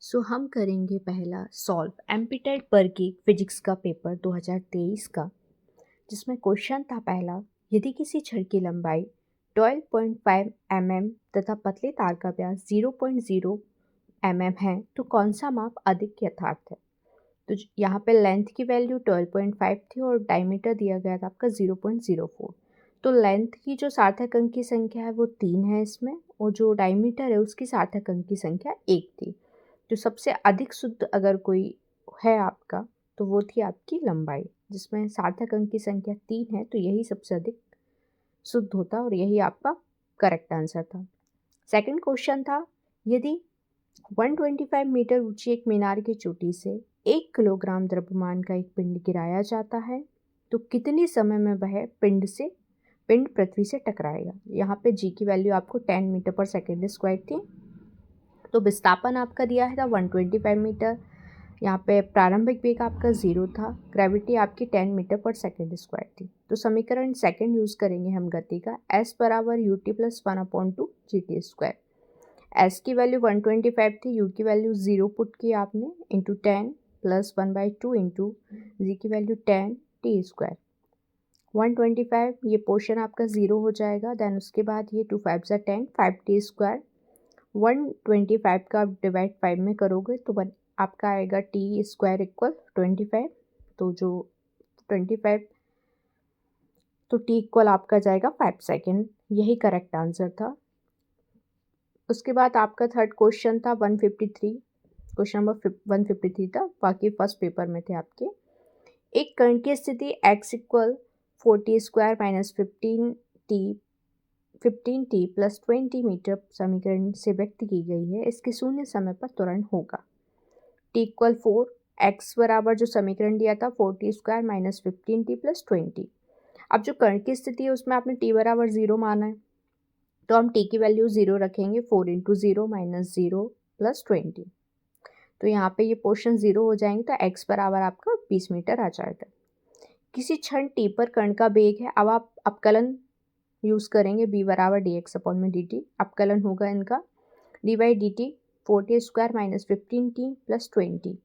हम करेंगे पहला सॉल्व एमपीटेड पर की फिजिक्स का पेपर 2023 का, जिसमें क्वेश्चन था पहला, यदि किसी छड़ की लंबाई 12.5 mm तथा पतले तार का व्यास 0.0 mm है तो कौन सा माप अधिक यथार्थ है। तो यहाँ पे लेंथ की वैल्यू 12.5 थी और डायमीटर दिया गया था आपका 0.04। तो लेंथ की जो सार्थक अंक की संख्या है वो 3 है इसमें, और जो डायमीटर है उसकी सार्थक अंक की संख्या 1 थी। जो सबसे अधिक शुद्ध अगर कोई है आपका तो वो थी आपकी लंबाई, जिसमें सार्थक अंक की संख्या 3 है, तो यही सबसे अधिक शुद्ध होता और यही आपका करेक्ट आंसर था। सेकंड क्वेश्चन था, यदि 125 मीटर ऊंची एक मीनार की चोटी से 1 किलोग्राम द्रव्यमान का एक पिंड गिराया जाता है तो कितने समय में वह पिंड पृथ्वी से टकराएगा। यहाँ पे जी की वैल्यू आपको 10 मीटर पर सेकेंड स्क्वायर थी। तो विस्थापन आपका दिया है था 125 मीटर, यहाँ पे प्रारंभिक वेग आपका 0 था, ग्रेविटी आपकी 10 मीटर पर सेकेंड स्क्वायर थी। तो समीकरण सेकंड यूज़ करेंगे हम गति का, s बराबर ut plus 1/2 gt square. s की वैल्यू 125 थी, u की वैल्यू 0 पुट की आपने, इंटू 10 प्लस 1/2 इंटू जी की वैल्यू 10 टी स्क्वायर। 125 ये पोर्शन आपका 0 हो जाएगा, देन उसके बाद ये 2 5 ज़ा 10 5 टी स्क्वायर। 125 का आप डिवाइड 5 में करोगे तो आपका आएगा टी स्क्वायर इक्वल 25। तो जो 25 तो टी इक्वल आपका जाएगा 5 सेकेंड, यही करेक्ट आंसर था। उसके बाद आपका थर्ड क्वेश्चन था 153, क्वेश्चन नंबर 153 था, बाकी फर्स्ट पेपर में थे आपके। एक कण की स्थिति x equal 40 square minus 15t plus 20 metre समीकरण से व्यक्त की गई है, इसके शून्य समय पर त्वरण होगा। t इक्वल 4, x बराबर जो समीकरण दिया था 40 स्क्वायर माइनस 15t प्लस 20। अब जो कण की स्थिति है उसमें आपने t बराबर 0 माना है, तो हम t की वैल्यू 0 रखेंगे, 4 इंटू 0 माइनस 0 प्लस 20। तो यहाँ पे ये पोर्शन 0 हो जाएंगे, तो x बराबर आपका 20 मीटर आ जाएगा। किसी क्षण t पर कण का वेग है, अब आप अपकलन यूज़ करेंगे, b बराबर dx अपॉन में dt, अपकलन होगा इनका d by dt 40 square minus 15t plus 20।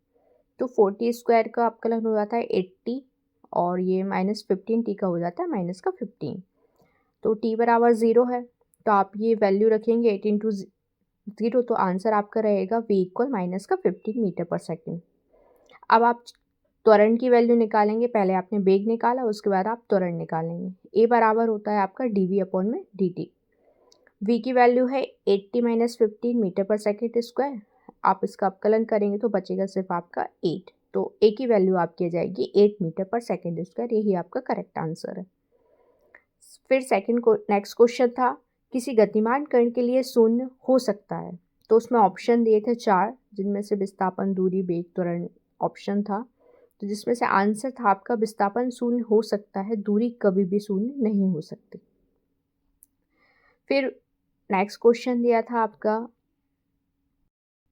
तो 40 स्क्वायर का अपकलन हो जाता है 80 और ये माइनस 15t का हो जाता है माइनस का 15। तो t बराबर 0 है, तो आप ये वैल्यू रखेंगे 8 इंटू 0, तो आंसर आपका रहेगा v इक्वल माइनस का 15 मीटर पर सेकेंड। अब आप त्वरण की वैल्यू निकालेंगे, पहले आपने वेग निकाला उसके बाद आप त्वरण निकालेंगे। a बराबर होता है आपका dv अपॉन में dt। v की वैल्यू है 80 माइनस 15 मीटर पर सेकेंड स्क्वायर, आप इसका अपकलन करेंगे तो बचेगा सिर्फ आपका 8, तो a की वैल्यू आपकी आ जाएगी 8 मीटर पर सेकेंड स्क्वायर, यही आपका करेक्ट आंसर है। फिर नेक्स्ट क्वेश्चन था, किसी गतिमान कण के लिए शून्य हो सकता है, तो उसमें ऑप्शन दिए थे 4, जिनमें से विस्थापन, दूरी, वेग, त्वरण ऑप्शन था। तो जिसमें से आंसर था आपका विस्थापन शून्य हो सकता है, दूरी कभी भी शून्य नहीं हो सकती। फिर नेक्स्ट क्वेश्चन दिया था आपका